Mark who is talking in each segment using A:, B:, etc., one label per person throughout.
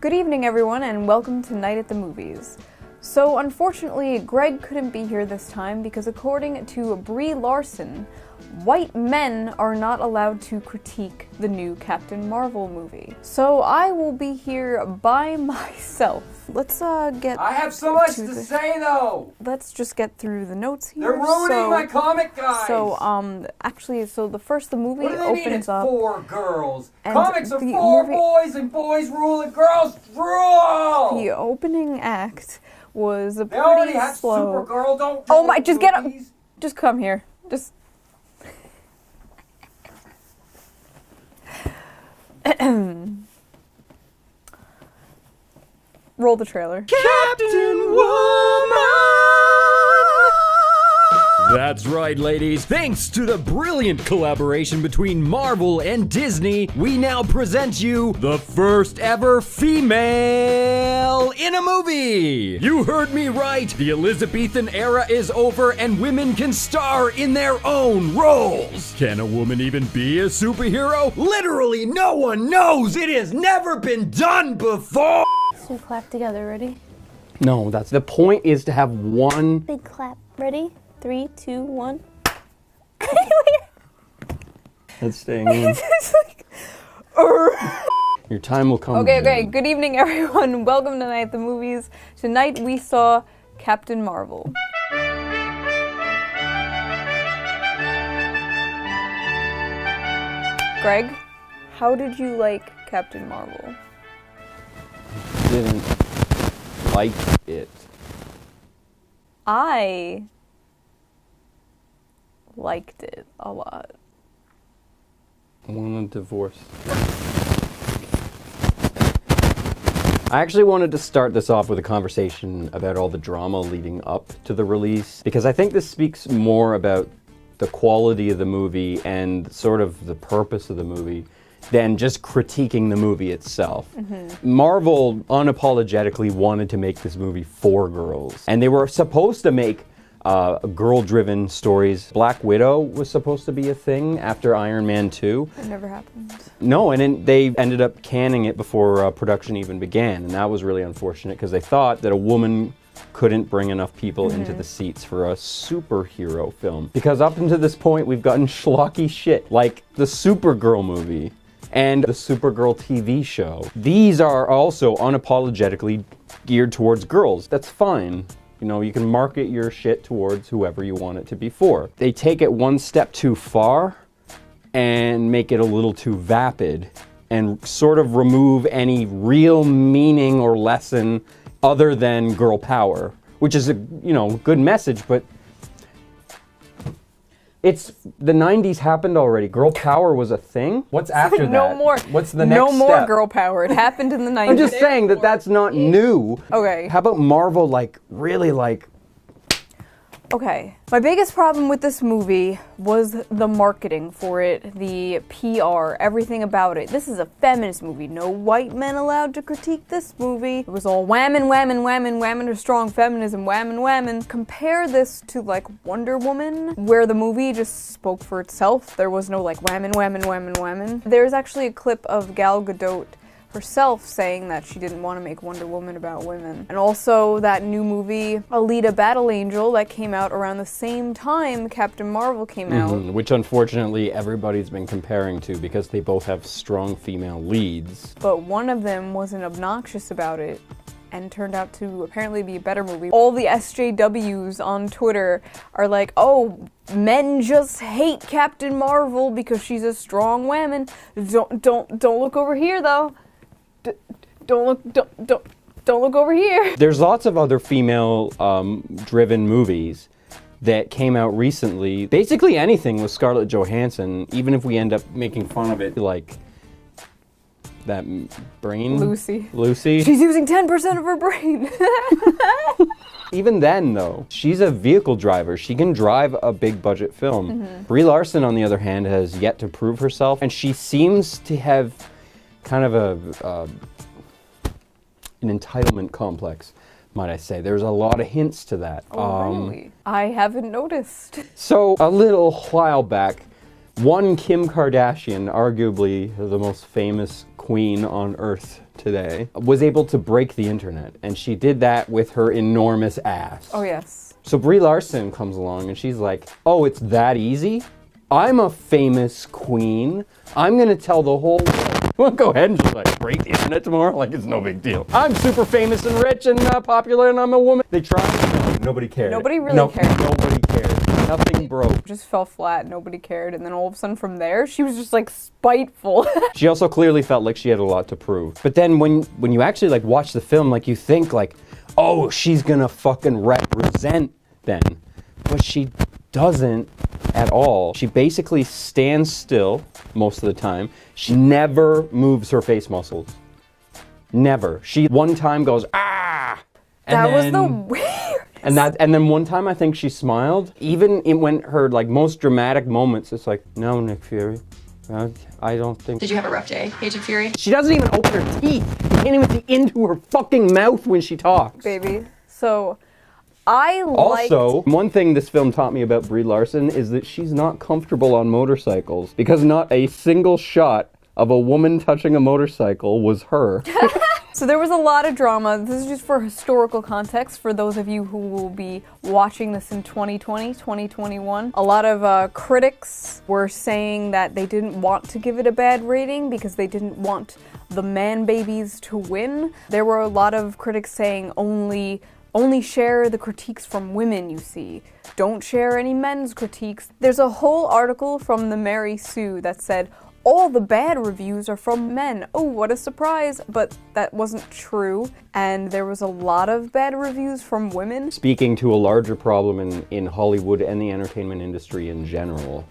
A: Good evening, everyone, and welcome to Night at the Movies. So, unfortunately, Greg couldn't be here this time because according to Brie Larson, white men are not allowed to critique the new Captain Marvel movie. So I will be here by myself. Let's get
B: I have so much to say though!
A: Let's just get through the notes here.
B: They're ruining my comic, guys!
A: So, actually, the movie
B: what do they
A: opens
B: mean it's
A: up.
B: For girls.
A: And
B: Comics are for boys, and boys rule and girls rule!
A: The opening act was
B: They already
A: pretty
B: have
A: slow.
B: Supergirl, don't
A: Oh my, just get up!
B: movies.
A: Just come here. Just... Roll the trailer.
B: Captain Woman!
C: That's right, ladies. Thanks to the brilliant collaboration between Marvel and Disney, we now present you the first ever female in a movie. You heard me right. The Elizabethan era is over and women can star in their own roles. Can a woman even be a superhero? Literally no one knows. It has never been done before.
D: So clap together, ready?
E: No, that's the point, is to have one
D: Big clap, ready? 3, 2, 1.
E: that's staying in.
A: It's like...
E: Your time will come.
A: Okay. Good evening, everyone. Welcome to Night at the Movies. Tonight we saw Captain Marvel. Greg, how did you like Captain Marvel?
E: Didn't like it.
A: I liked it a lot.
E: I want a divorce. I actually wanted to start this off with a conversation about all the drama leading up to the release, because I think this speaks more about the quality of the movie and sort of the purpose of the movie than just critiquing the movie itself. Marvel unapologetically wanted to make this movie for girls, and they were supposed to make girl-driven stories. Black Widow was supposed to be a thing after Iron Man 2.
A: It never happened.
E: No, and then they ended up canning it before production even began, and that was really unfortunate because they thought that a woman couldn't bring enough people into the seats for a superhero film. Because up until this point, we've gotten schlocky shit like the Supergirl movie and the Supergirl TV show. These are also unapologetically geared towards girls. That's fine. You know, you can market your shit towards whoever you want it to be for. They take it one step too far and make it a little too vapid and sort of remove any real meaning or lesson other than girl power, which is a, you know, good message, but it's, the 90s happened already. Girl power was a thing. What's after that?
A: No more.
E: What's the next
A: No more
E: step?
A: girl power. It happened in the 90s.
E: I'm just saying that that's not new.
A: Okay.
E: How about Marvel, like, really, like...
A: Okay. My biggest problem with this movie was the marketing for it, the PR, everything about it. This is a feminist movie. No white men allowed to critique this movie. It was all whammon, whammon, whammon, whammon to strong feminism, whammon, whammon. Compare this to like Wonder Woman, where the movie just spoke for itself. There was no like whammon, whammon, whammon, whammon. There's actually a clip of Gal Gadot herself saying that she didn't want to make Wonder Woman about women. And also that new movie, Alita Battle Angel, that came out around the same time Captain Marvel came out.
E: Which unfortunately everybody's been comparing to because they both have strong female leads.
A: But one of them wasn't obnoxious about it and turned out to apparently be a better movie. All the SJWs on Twitter are like, oh, men just hate Captain Marvel because she's a strong woman. Don't look over here though. Don't look over here.
E: There's lots of other female driven movies that came out recently. Basically anything with Scarlett Johansson, even if we end up making fun of it, like that brain?
A: Lucy.
E: She's
A: using 10% of her brain.
E: Even then though, she's a vehicle driver. She can drive a big budget film. Brie Larson, on the other hand, has yet to prove herself, and she seems to have kind of an entitlement complex, might I say. There's a lot of hints to that.
A: Oh, really? I haven't noticed.
E: So, a little while back, One Kim Kardashian, arguably the most famous queen on earth today, was able to break the internet, and she did that with her enormous ass.
A: Oh, yes.
E: So Brie Larson comes along and she's like, oh, it's that easy? I'm a famous queen. I'm gonna tell the whole world. Well, go ahead and just like break the internet tomorrow, like it's no big deal. I'm super famous and rich and popular and I'm a woman. They tried, nobody cared.
A: Nobody really cared.
E: Nobody cared. Nothing broke.
A: Just fell flat, nobody cared, and then all of a sudden from there, she was just like spiteful.
E: She also clearly felt like she had a lot to prove. But then when you actually like watch the film, like you think like, oh, she's gonna fucking represent then. But she doesn't at all. She basically stands still most of the time. She never moves her face muscles. Never. She one time goes, ah!
A: That was the weirdest.
E: And then one time I think she smiled. Even when her like most dramatic moments, it's like, no, Nick Fury. I don't think.
F: Did you have a rough day, Agent Fury?
E: She doesn't even open her teeth. You can't even see into her fucking mouth when she talks.
A: Baby. So, I liked...
E: Also, one thing this film taught me about Brie Larson is that she's not comfortable on motorcycles because not a single shot of a woman touching a motorcycle was her.
A: So there was a lot of drama. This is just for historical context for those of you who will be watching this in 2020, 2021. A lot of critics were saying that they didn't want to give it a bad rating because they didn't want the man babies to win. There were a lot of critics saying only share the critiques from women you see. Don't share any men's critiques. There's a whole article from the Mary Sue that said, all the bad reviews are from men. Oh, what a surprise. But that wasn't true. And there was a lot of bad reviews from women.
E: Speaking to a larger problem in Hollywood and the entertainment industry in general,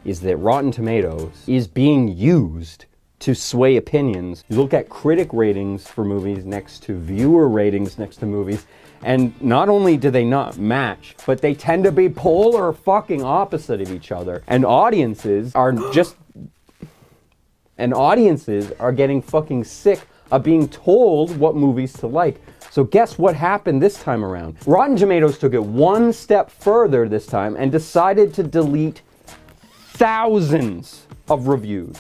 E: is that Rotten Tomatoes is being used to sway opinions. You look at critic ratings for movies next to viewer ratings next to movies, and not only do they not match, but they tend to be polar fucking opposite of each other. And audiences are getting fucking sick of being told what movies to like. So guess what happened this time around? Rotten Tomatoes took it one step further this time and decided to delete thousands of reviews.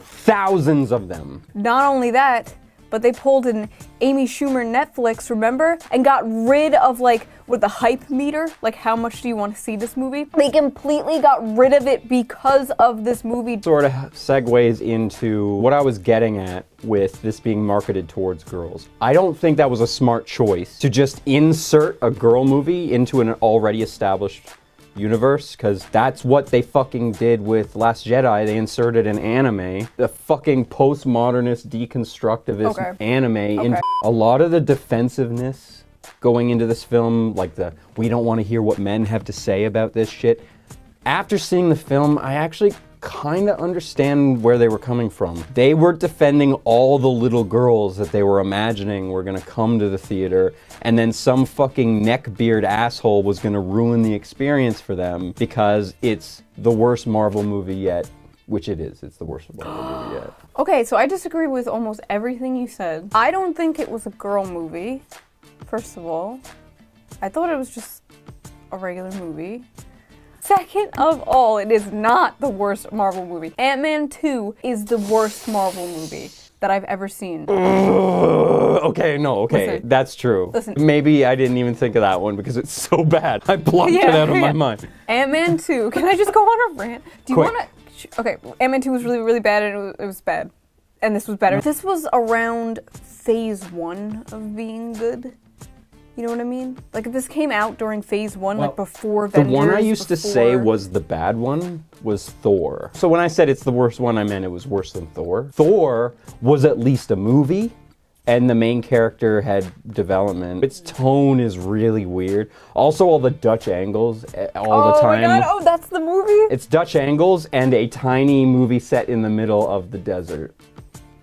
E: Thousands of them.
A: Not only that, but they pulled an Amy Schumer Netflix, remember? And got rid of with the hype meter, like how much do you want to see this movie? They completely got rid of it because of this movie.
E: Sort of segues into what I was getting at with this being marketed towards girls. I don't think that was a smart choice to just insert a girl movie into an already established universe, because that's what they fucking did with Last Jedi. They inserted an anime, the fucking postmodernist deconstructivist anime. In a lot of the defensiveness going into this film, like we don't want to hear what men have to say about this shit. After seeing the film, I actually kind of understand where they were coming from. They were defending all the little girls that they were imagining were gonna come to the theater, and then some fucking neckbeard asshole was gonna ruin the experience for them because it's the worst Marvel movie yet, which it is. It's the worst Marvel movie yet.
A: Okay, so I disagree with almost everything you said. I don't think it was a girl movie, first of all. I thought it was just a regular movie. Second of all, it is not the worst Marvel movie. Ant-Man 2 is the worst Marvel movie that I've ever seen.
E: Okay,
A: Listen.
E: that's true.
A: Listen.
E: Maybe I didn't even think of that one because it's so bad. I blocked it out of my mind.
A: Ant-Man 2, can I just go on a rant? Do you
E: Quick.
A: want to... Okay, Ant-Man 2 was really, really bad, and it was bad. And this was better. This was around phase 1 of being good. You know what I mean? Like, if this came out during phase 1, like before Avengers,
E: the one I used to say was the bad one was Thor. So when I said it's the worst one, I meant it was worse than Thor. Thor was at least a movie, and the main character had development. Its tone is really weird. Also, all the Dutch angles all the time.
A: Oh my god, oh, that's the movie?
E: It's Dutch angles and a tiny movie set in the middle of the desert.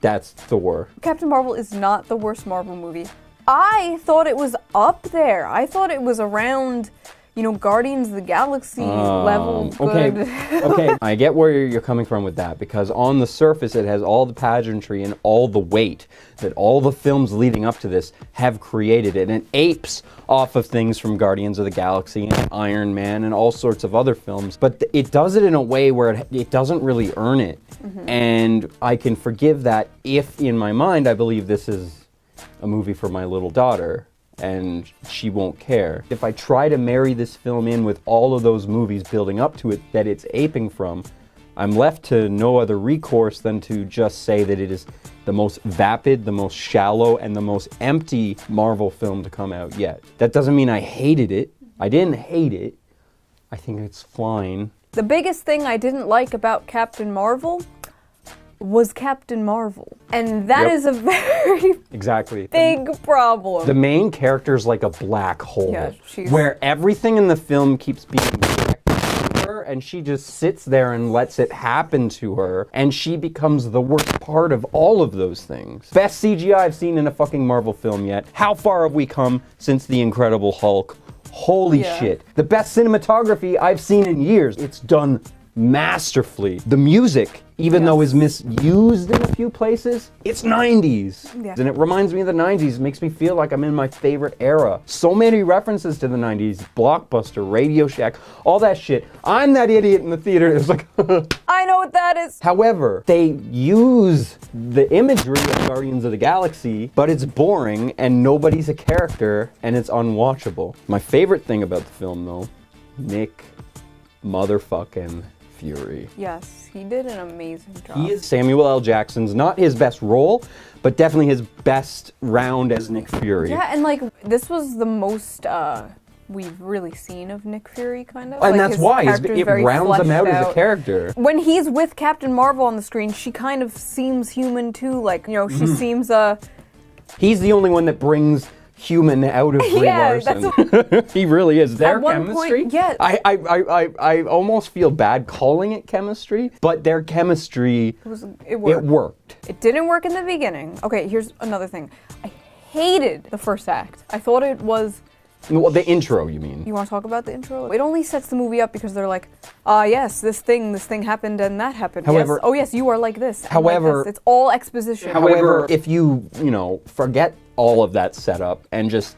E: That's Thor.
A: Captain Marvel is not the worst Marvel movie. I thought it was up there. I thought it was around, Guardians of the Galaxy level good.
E: Okay, I get where you're coming from with that, because on the surface it has all the pageantry and all the weight that all the films leading up to this have created, and it apes off of things from Guardians of the Galaxy and Iron Man and all sorts of other films, but it does it in a way where it doesn't really earn it. And I can forgive that if, in my mind, I believe this is a movie for my little daughter, and she won't care. If I try to marry this film in with all of those movies building up to it that it's aping from, I'm left to no other recourse than to just say that it is the most vapid, the most shallow, and the most empty Marvel film to come out yet. That doesn't mean I hated it. I didn't hate it. I think it's fine.
A: The biggest thing I didn't like about Captain Marvel was Captain Marvel. And that is a very big problem.
E: The main character's like a black hole,
A: Yeah,
E: where everything in the film keeps being directed to her, and she just sits there and lets it happen to her, and she becomes the worst part of all of those things. Best CGI I've seen in a fucking Marvel film yet. How far have we come since The Incredible Hulk? Holy shit. The best cinematography I've seen in years. It's done masterfully. The music, even though is misused in a few places, it's 90s. And it reminds me of the 90s. It makes me feel like I'm in my favorite era. So many references to the 90s. Blockbuster, Radio Shack, all that shit. I'm that idiot in the theater that's like,
A: I know what that is.
E: However, they use the imagery of Guardians of the Galaxy, but it's boring and nobody's a character and it's unwatchable. My favorite thing about the film, though, Nick motherfucking Fury.
A: Yes, he did an amazing job.
E: He is Samuel L. Jackson's, not his best role, but definitely his best round as Nick Fury.
A: Yeah, and like, this was the most we've really seen of Nick Fury, kind of.
E: And
A: like,
E: that's why it rounds him out as a character.
A: When he's with Captain Marvel on the screen, she kind of seems human too. Like, she seems
E: He's the only one that brings human out of Brie Larson. He really is. Their chemistry. I almost feel bad calling it chemistry, but their chemistry,
A: it worked.
E: It worked.
A: It didn't work in the beginning. Okay, here's another thing. I hated the first act. I thought it was...
E: Well, the intro, you mean?
A: You want to talk about the intro? It only sets the movie up because they're like, yes, this thing happened and that happened.
E: However,
A: yes. Oh yes, you are like this.
E: However,
A: like this. It's all exposition.
E: However, if you forget all of that setup and just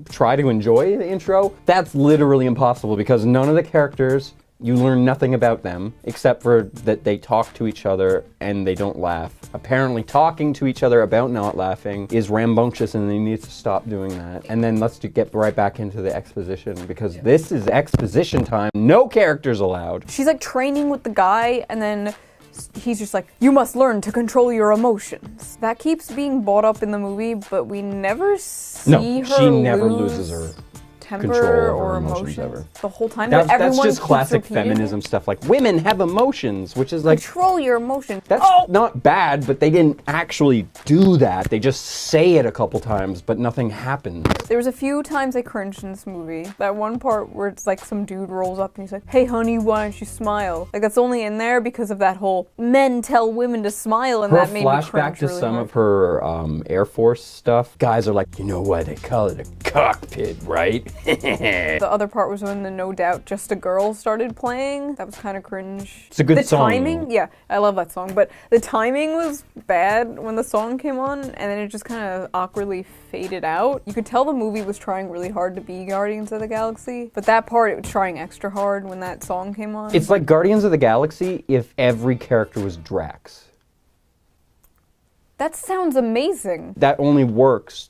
E: try to enjoy the intro, that's literally impossible because none of the characters, you learn nothing about them except for that they talk to each other and they don't laugh. Apparently talking to each other about not laughing is rambunctious and they need to stop doing that. And then let's get right back into the exposition because this is exposition time. No characters allowed.
A: She's like training with the guy and then he's just like, you must learn to control your emotions. That keeps being brought up in the movie, but we never see her
E: she never loses her
A: temper
E: control
A: or
E: over emotions ever.
A: The whole time.
E: That's just classic feminism stuff. Like, women have emotions, which is like...
A: Control your emotions.
E: That's not bad, but they didn't actually do that. They just say it a couple times, but nothing happens.
A: There was a few times I cringed in this movie. That one part where it's like some dude rolls up and he's like, hey honey, why don't you smile? Like, that's only in there because of that whole men tell women to smile, and that made me cringe
E: flashback to
A: really
E: some
A: hard.
E: of her Air Force stuff. Guys are like, you know why they call it a cockpit, right?
A: The other part was when the No Doubt Just a Girl started playing. That was kind of cringe.
E: It's a good song.
A: The timing, yeah, I love that song, but the timing was bad when the song came on, and then it just kind of awkwardly faded out. You could tell the movie was trying really hard to be Guardians of the Galaxy, but that part, it was trying extra hard when that song came on.
E: It's like Guardians of the Galaxy if every character was Drax.
A: That sounds amazing.
E: That only works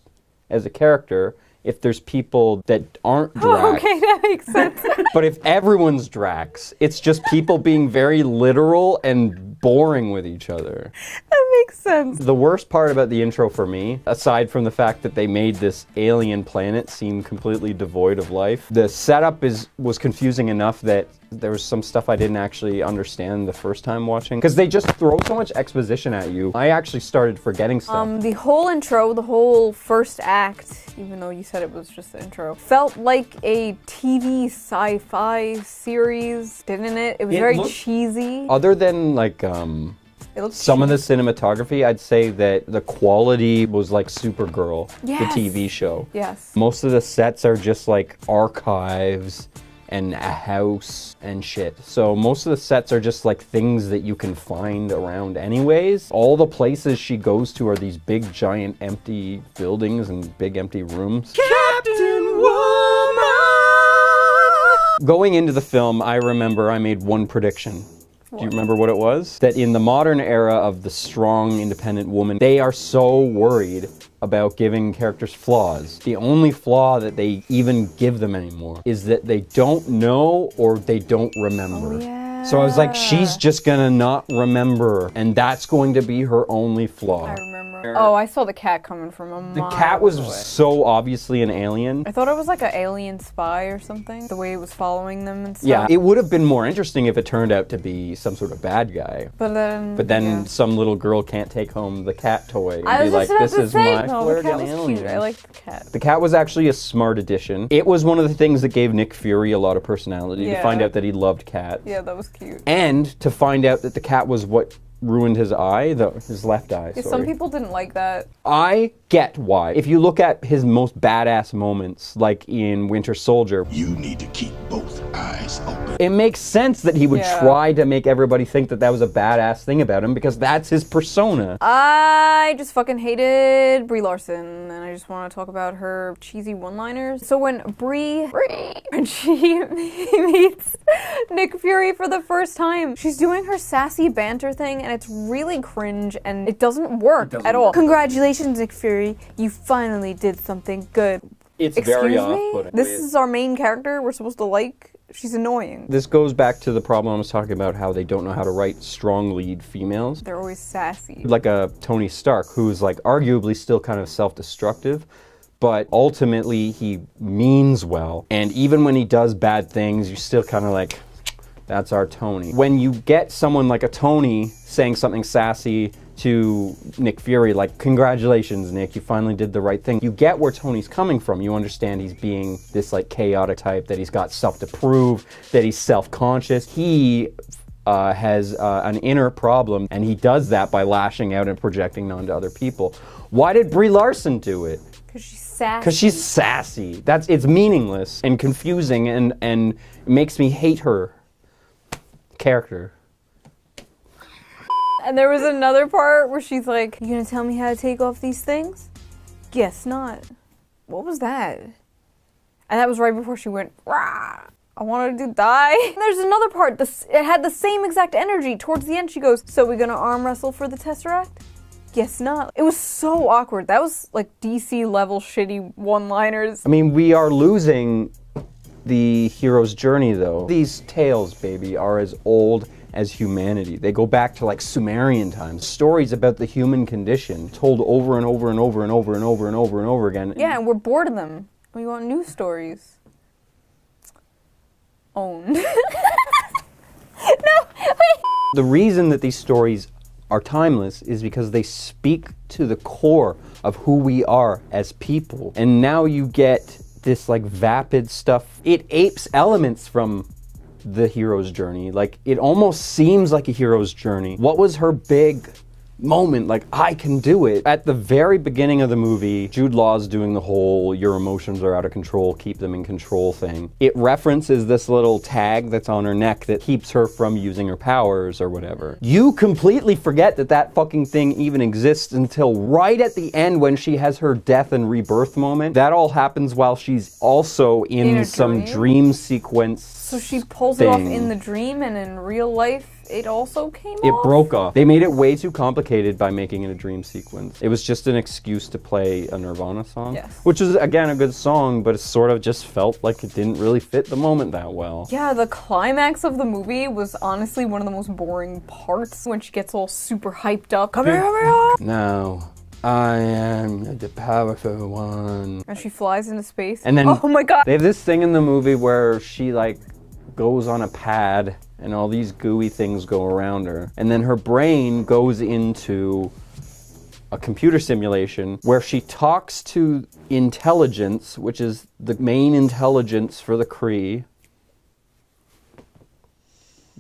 E: as a character if there's people that aren't Drax.
A: Oh, okay, that makes sense.
E: But if everyone's Drax, it's just people being very literal and boring with each other.
A: That makes sense.
E: The worst part about the intro for me, aside from the fact that they made this alien planet seem completely devoid of life, the setup was confusing enough that there was some stuff I didn't actually understand the first time watching. Because they just throw so much exposition at you. I actually started forgetting stuff.
A: The whole intro, the whole first act, even though you said it was just the intro, felt like a TV sci-fi series, didn't it? It was very cheesy.
E: Other than like some of the cinematography, I'd say that the quality was like Supergirl, the TV show.
A: Yes.
E: Most of the sets are just like archives and a house and shit. So most of the sets are just like things that you can find around anyways. All the places she goes to are these big giant empty buildings and big empty rooms.
C: Captain Woman!
E: Going into the film, I remember I made one prediction. Do you remember what it was? That in the modern era of the strong, independent woman, they are so worried about giving characters flaws. The only flaw that they even give them anymore is that they don't know or they don't remember.
A: Oh, yeah.
E: So I was like, she's just gonna not remember, and that's going to be her only flaw.
A: I remember. Oh, I saw the cat coming from a mile
E: The cat was
A: away.
E: so obviously an alien.
A: I thought it was like an alien spy or something. The way it was following them and stuff.
E: Yeah, it would have been more interesting if it turned out to be some sort of bad guy.
A: But then.
E: Then
A: yeah.
E: some little girl can't take home the cat toy and
A: I
E: be
A: was
E: like,
A: just about
E: this
A: to
E: is
A: say,
E: my
A: no, the cat
E: Floridian
A: was
E: alien.
A: cute. I liked the cat.
E: The cat was actually a smart addition. It was one of the things that gave Nick Fury a lot of personality, to
A: Yeah.
E: find out that he loved cats.
A: Yeah, that was cute.
E: And to find out that the cat was what ruined his eye, his left eye,
A: Yeah,
E: sorry.
A: some people didn't like that.
E: I get why. If you look at his most badass moments, like in Winter Soldier,
F: You need to keep both eyes open.
E: it makes sense that he would
A: Yeah.
E: try to make everybody think that that was a badass thing about him because that's his persona.
A: I just fucking hated Brie Larson, and I just want to talk about her cheesy one-liners. So when Brie, when she meets Nick Fury for the first time, she's doing her sassy banter thing, and it's really cringe, and it doesn't work at all. Congratulations, Nick Fury, you finally did something good.
E: It's
A: Excuse
E: very
A: me?
E: off-putting.
A: This is our main character we're supposed to like? She's annoying.
E: This goes back to the problem I was talking about, how they don't know how to write strong lead females.
A: They're always sassy.
E: Like a Tony Stark, who's like arguably still kind of self-destructive, but ultimately he means well. And even when he does bad things, you're still kind of like, that's our Tony. When you get someone like a Tony saying something sassy to Nick Fury, like, congratulations, Nick, you finally did the right thing. You get where Tony's coming from. You understand he's being this, like, chaotic type, that he's got stuff to prove, that he's self-conscious. He has an inner problem, and he does that by lashing out and projecting onto other people. Why did Brie Larson do it?
A: Because she's sassy.
E: Because she's sassy. It's meaningless and confusing, and it makes me hate her character.
A: And there was another part where she's like, you gonna tell me how to take off these things? Guess not. What was that? And that was right before she went, rah! I wanted to die. And there's another part, it had the same exact energy. Towards the end, she goes, so we gonna arm wrestle for the Tesseract? Guess not. It was so awkward. That was like DC level shitty one-liners.
E: I mean, we are losing the hero's journey, though. These tales, baby, are as old as humanity. They go back to like Sumerian times. Stories about the human condition told over and over and over and over and over and over and over again.
A: Yeah, and we're bored of them. We want new stories. Owned.
E: The reason that these stories are timeless is because they speak to the core of who we are as people. And now you get this like vapid stuff. It apes elements from the hero's journey. Like, it almost seems like a hero's journey. What was her big moment, like, I can do it? At the very beginning of the movie, Jude Law's doing the whole your emotions are out of control, keep them in control thing. It references this little tag that's on her neck that keeps her from using her powers or whatever. You completely forget that that fucking thing even exists until right at the end when she has her death and rebirth moment. That all happens while she's also in
A: a
E: some
A: dream?
E: dream sequence.
A: So she pulls it off
E: thing.
A: in the dream, and in real life, it also came
E: It
A: off?
E: broke off. They made it way too complicated by making it a dream sequence. It was just an excuse to play a Nirvana song.
A: Yes.
E: Which is, again, a good song, but it sort of just felt like it didn't really fit the moment that well.
A: Yeah, the climax of the movie was honestly one of the most boring parts when she gets all super hyped up. Come here, come here!
E: Now, I am the powerful one.
A: And she flies into space.
E: And then
A: oh my god!
E: they have this thing in the movie where she, like, goes on a pad and all these gooey things go around her. And then her brain goes into a computer simulation where she talks to intelligence, which is the main intelligence for the Kree.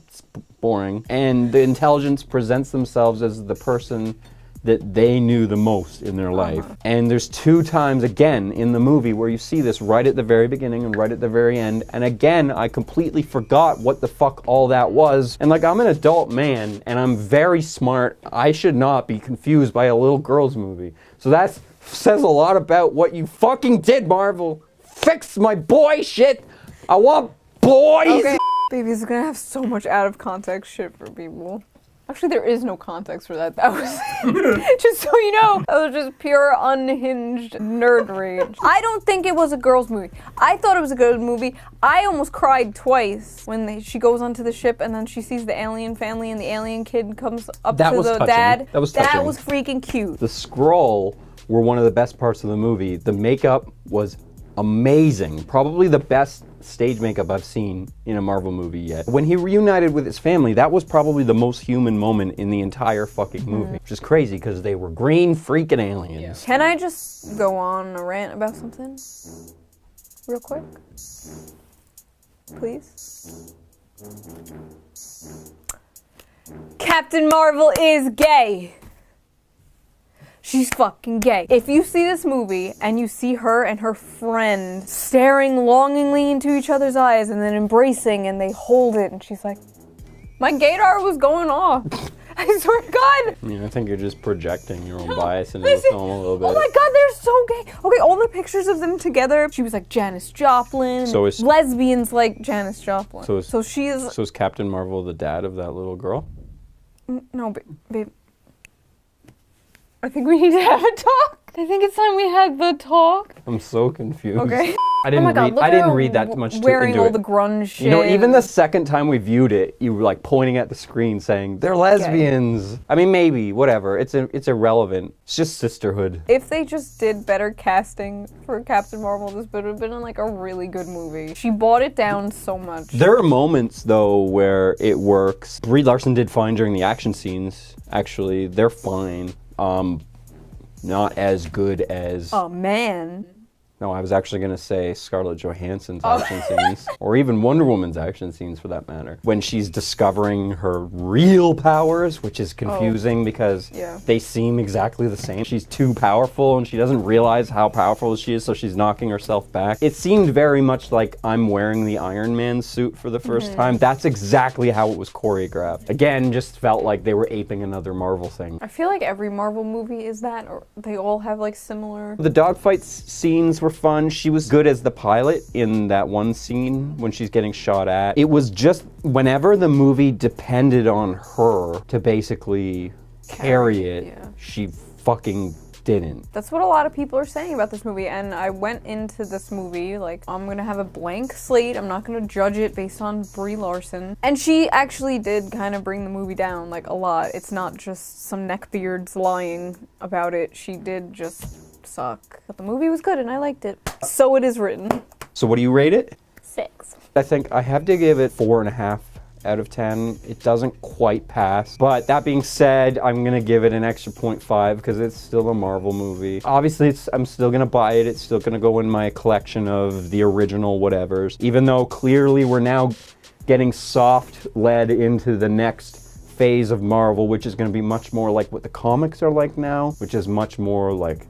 E: It's boring. And the intelligence presents themselves as the person that they knew the most in their life. And there's 2 times again in the movie where you see this right at the very beginning and right at the very end. And again, I completely forgot what the fuck all that was. And like, I'm an adult man and I'm very smart. I should not be confused by a little girl's movie. So that says a lot about what you fucking did, Marvel. Fix my boy shit. I want boys.
A: Okay. Baby is gonna have so much out of context shit for people. Actually, there is no context for that. That was, just so you know, that was just pure unhinged nerd rage. I don't think it was a girl's movie. I thought it was a good movie. I almost cried twice when she goes onto the ship and then she sees the alien family and the alien kid comes up to the dad.
E: That was touching.
A: That was freaking cute.
E: The Skrull were one of the best parts of the movie. The makeup was amazing. Probably the best stage makeup I've seen in a Marvel movie yet. When he reunited with his family, that was probably the most human moment in the entire fucking movie. Which is crazy because they were green freaking aliens.
A: Can I just go on a rant about something? Real quick? Please? Captain Marvel is gay! She's fucking gay. If you see this movie and you see her and her friend staring longingly into each other's eyes and then embracing and they hold it and she's like, my gaydar was going off. I swear to God.
E: Yeah, I think you're just projecting your own bias into the film a little bit.
A: Oh my God, they're so gay. Okay, all the pictures of them together, she was like Janis Joplin.
E: So is
A: lesbians like Janis Joplin.
E: So
A: she's.
E: So is Captain Marvel the dad of that little girl?
A: No, babe. I think we need to have a talk. I think it's time we had the talk.
E: I'm so confused.
A: Okay.
E: I didn't read that much into it.
A: Wearing all the grunge shit.
E: You know, even the second time we viewed it, you were like pointing at the screen saying, they're lesbians. Okay. I mean, maybe, whatever. It's irrelevant. It's just sisterhood.
A: If they just did better casting for Captain Marvel, this would have been like a really good movie. She bought it down so much.
E: There are moments, though, where it works. Brie Larson did fine during the action scenes, actually. They're fine. Not as good as...
A: Oh, man.
E: No, I was actually going to say Scarlett Johansson's action scenes, or even Wonder Woman's action scenes for that matter. When she's discovering her real powers, which is confusing because they seem exactly the same. She's too powerful and she doesn't realize how powerful she is, so she's knocking herself back. It seemed very much like I'm wearing the Iron Man suit for the first time. That's exactly how it was choreographed. Again, just felt like they were aping another Marvel thing.
A: I feel like every Marvel movie is that, or they all have like similar...
E: The dogfight scenes were fun. She was good as the pilot in that one scene when she's getting shot at. It was just whenever the movie depended on her to basically carry it, she fucking didn't.
A: That's what a lot of people are saying about this movie, and I went into this movie like, I'm gonna have a blank slate, I'm not gonna judge it based on Brie Larson. And she actually did kind of bring the movie down, like, a lot. It's not just some neckbeards lying about it. She did just suck. But the movie was good and I liked it. So it is written.
E: So what do you rate it?
D: 6.
E: I think I have to give it 4.5 out of 10. It doesn't quite pass. But that being said, I'm gonna give it an extra 0.5 because it's still a Marvel movie. Obviously, I'm still gonna buy it. It's still gonna go in my collection of the original whatevers. Even though clearly we're now getting soft-led into the next phase of Marvel, which is gonna be much more like what the comics are like now, which is much more like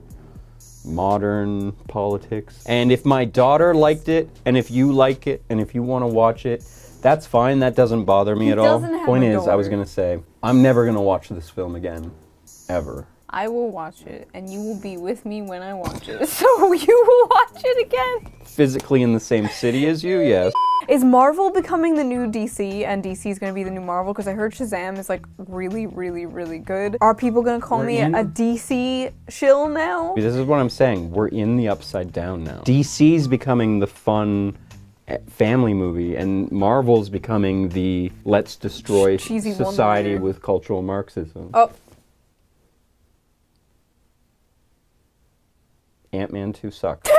E: modern politics. And if my daughter liked it, and if you like it, and if you want to watch it, that's fine. That doesn't bother me at all. Point is, I was gonna say, I'm never gonna watch this film again, ever.
A: I will watch it, and you will be with me when I watch it. So you will watch it again.
E: Physically in the same city as you, yes.
A: Is Marvel becoming the new DC, and DC is going to be the new Marvel? Because I heard Shazam is like really, really, really good. Are people going to call me a DC shill now?
E: This is what I'm saying. We're in the upside down now. DC's becoming the fun family movie, and Marvel's becoming the let's destroy society with cultural Marxism.
A: Oh.
E: Ant-Man 2 sucked.